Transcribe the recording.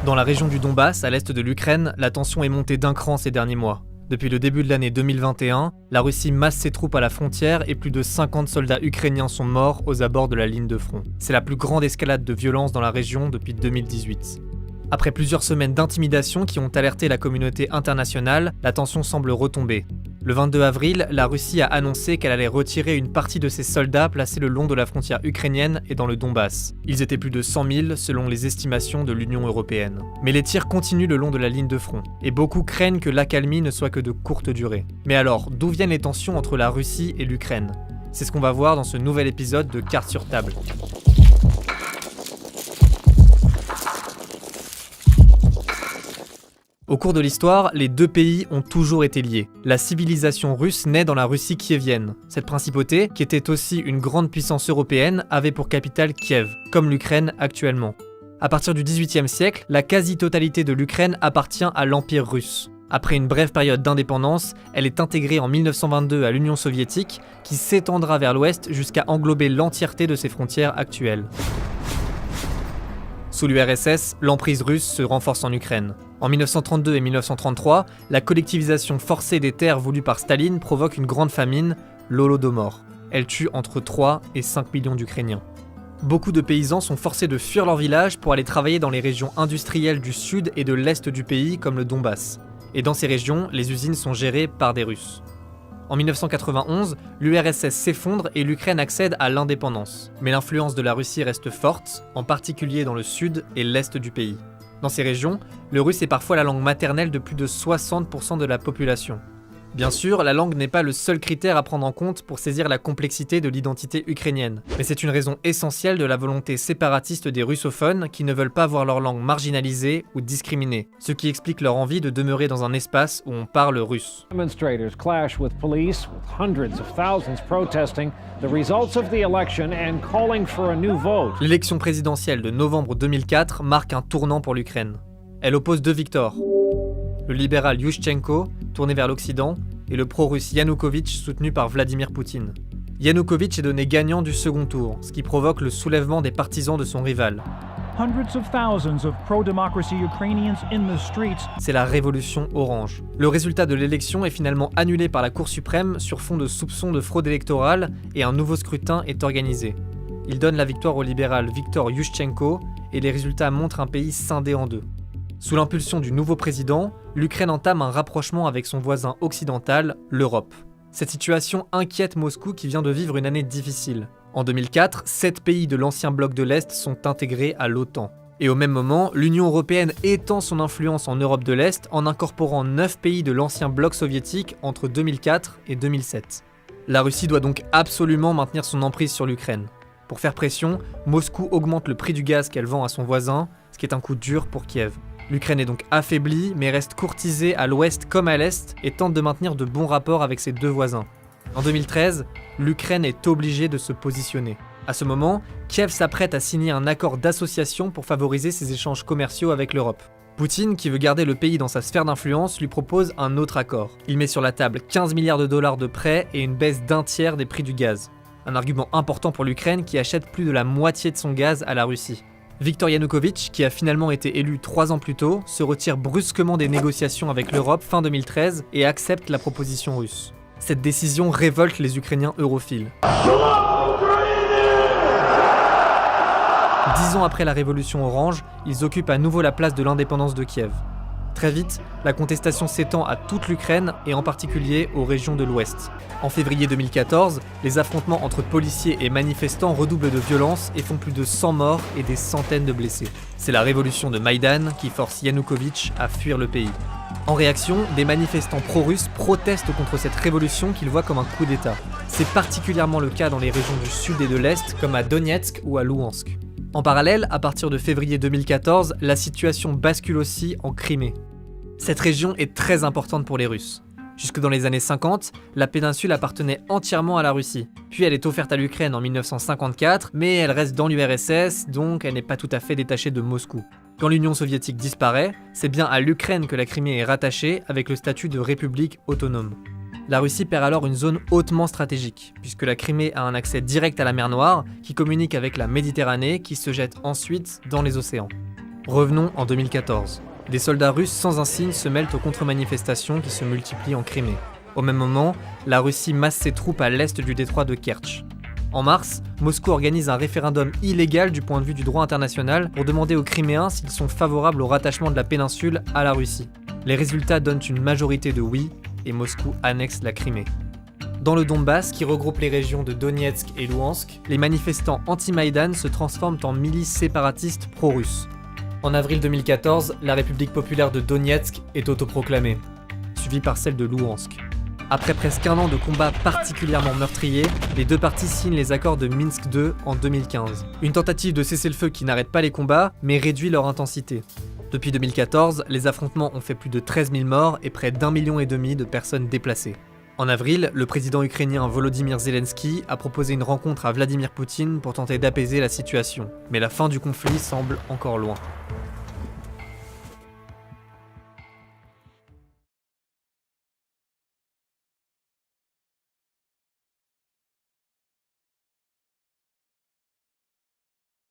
Dans la région du Donbass, à l'est de l'Ukraine, la tension est montée d'un cran ces derniers mois. Depuis le début de l'année 2021, la Russie masse ses troupes à la frontière et plus de 50 soldats ukrainiens sont morts aux abords de la ligne de front. C'est la plus grande escalade de violence dans la région depuis 2018. Après plusieurs semaines d'intimidation qui ont alerté la communauté internationale, la tension semble retomber. Le 22 avril, la Russie a annoncé qu'elle allait retirer une partie de ses soldats placés le long de la frontière ukrainienne et dans le Donbass. Ils étaient plus de 100 000 selon les estimations de l'Union européenne. Mais les tirs continuent le long de la ligne de front, et beaucoup craignent que l'accalmie ne soit que de courte durée. Mais alors, d'où viennent les tensions entre la Russie et l'Ukraine ? C'est ce qu'on va voir dans ce nouvel épisode de Cartes sur table. Au cours de l'histoire, les deux pays ont toujours été liés. La civilisation russe naît dans la Russie kievienne. Cette principauté, qui était aussi une grande puissance européenne, avait pour capitale Kiev, comme l'Ukraine actuellement. À partir du XVIIIe siècle, la quasi-totalité de l'Ukraine appartient à l'Empire russe. Après une brève période d'indépendance, elle est intégrée en 1922 à l'Union soviétique, qui s'étendra vers l'ouest jusqu'à englober l'entièreté de ses frontières actuelles. Sous l'URSS, l'emprise russe se renforce en Ukraine. En 1932 et 1933, la collectivisation forcée des terres voulue par Staline provoque une grande famine, l'Holodomor. Elle tue entre 3 et 5 millions d'Ukrainiens. Beaucoup de paysans sont forcés de fuir leur village pour aller travailler dans les régions industrielles du sud et de l'est du pays, comme le Donbass. Et dans ces régions, les usines sont gérées par des Russes. En 1991, l'URSS s'effondre et l'Ukraine accède à l'indépendance. Mais l'influence de la Russie reste forte, en particulier dans le sud et l'est du pays. Dans ces régions, le russe est parfois la langue maternelle de plus de 60% de la population. Bien sûr, la langue n'est pas le seul critère à prendre en compte pour saisir la complexité de l'identité ukrainienne, mais c'est une raison essentielle de la volonté séparatiste des russophones qui ne veulent pas voir leur langue marginalisée ou discriminée, ce qui explique leur envie de demeurer dans un espace où on parle russe. Demonstrators clash with police, with hundreds of thousands protesting the results of the election and calling for a new vote. L'élection présidentielle de novembre 2004 marque un tournant pour l'Ukraine. Elle oppose deux victors. Le libéral Yushchenko, tourné vers l'Occident, et le pro-russe Yanukovych, soutenu par Vladimir Poutine. Yanukovych est donné gagnant du second tour, ce qui provoque le soulèvement des partisans de son rival. C'est la révolution orange. Le résultat de l'élection est finalement annulé par la Cour suprême sur fond de soupçons de fraude électorale et un nouveau scrutin est organisé. Il donne la victoire au libéral Viktor Yushchenko et les résultats montrent un pays scindé en deux. Sous l'impulsion du nouveau président, l'Ukraine entame un rapprochement avec son voisin occidental, l'Europe. Cette situation inquiète Moscou qui vient de vivre une année difficile. En 2004, 7 pays de l'ancien bloc de l'Est sont intégrés à l'OTAN. Et au même moment, l'Union européenne étend son influence en Europe de l'Est en incorporant 9 pays de l'ancien bloc soviétique entre 2004 et 2007. La Russie doit donc absolument maintenir son emprise sur l'Ukraine. Pour faire pression, Moscou augmente le prix du gaz qu'elle vend à son voisin, ce qui est un coup dur pour Kiev. L'Ukraine est donc affaiblie, mais reste courtisée à l'ouest comme à l'est et tente de maintenir de bons rapports avec ses deux voisins. En 2013, l'Ukraine est obligée de se positionner. À ce moment, Kiev s'apprête à signer un accord d'association pour favoriser ses échanges commerciaux avec l'Europe. Poutine, qui veut garder le pays dans sa sphère d'influence, lui propose un autre accord. Il met sur la table 15 milliards de dollars de prêts et une baisse d'un tiers des prix du gaz. Un argument important pour l'Ukraine qui achète plus de la moitié de son gaz à la Russie. Viktor Yanukovych, qui a finalement été élu 3 ans plus tôt, se retire brusquement des négociations avec l'Europe fin 2013 et accepte la proposition russe. Cette décision révolte les Ukrainiens europhiles. 10 ans après la révolution orange, ils occupent à nouveau la place de l'indépendance de Kiev. Très vite, la contestation s'étend à toute l'Ukraine et en particulier aux régions de l'Ouest. En février 2014, les affrontements entre policiers et manifestants redoublent de violence et font plus de 100 morts et des centaines de blessés. C'est la révolution de Maïdan qui force Yanukovych à fuir le pays. En réaction, des manifestants pro-russes protestent contre cette révolution qu'ils voient comme un coup d'État. C'est particulièrement le cas dans les régions du sud et de l'est, comme à Donetsk ou à Louhansk. En parallèle, à partir de février 2014, la situation bascule aussi en Crimée. Cette région est très importante pour les Russes. Jusque dans les années 50, la péninsule appartenait entièrement à la Russie. Puis elle est offerte à l'Ukraine en 1954, mais elle reste dans l'URSS, donc elle n'est pas tout à fait détachée de Moscou. Quand l'Union soviétique disparaît, c'est bien à l'Ukraine que la Crimée est rattachée avec le statut de république autonome. La Russie perd alors une zone hautement stratégique, puisque la Crimée a un accès direct à la mer Noire, qui communique avec la Méditerranée, qui se jette ensuite dans les océans. Revenons en 2014. Des soldats russes sans insigne se mêlent aux contre-manifestations qui se multiplient en Crimée. Au même moment, la Russie masse ses troupes à l'est du détroit de Kertch. En mars, Moscou organise un référendum illégal du point de vue du droit international pour demander aux Criméens s'ils sont favorables au rattachement de la péninsule à la Russie. Les résultats donnent une majorité de oui, et Moscou annexe la Crimée. Dans le Donbass, qui regroupe les régions de Donetsk et Louhansk, les manifestants anti-Maïdan se transforment en milices séparatistes pro-russes. En avril 2014, la République populaire de Donetsk est autoproclamée, suivie par celle de Louhansk. Après presque un an de combats particulièrement meurtriers, les deux parties signent les accords de Minsk II en 2015. Une tentative de cessez-le-feu qui n'arrête pas les combats, mais réduit leur intensité. Depuis 2014, les affrontements ont fait plus de 13 000 morts et près d'1,5 million de personnes déplacées. En avril, le président ukrainien Volodymyr Zelensky a proposé une rencontre à Vladimir Poutine pour tenter d'apaiser la situation. Mais la fin du conflit semble encore loin.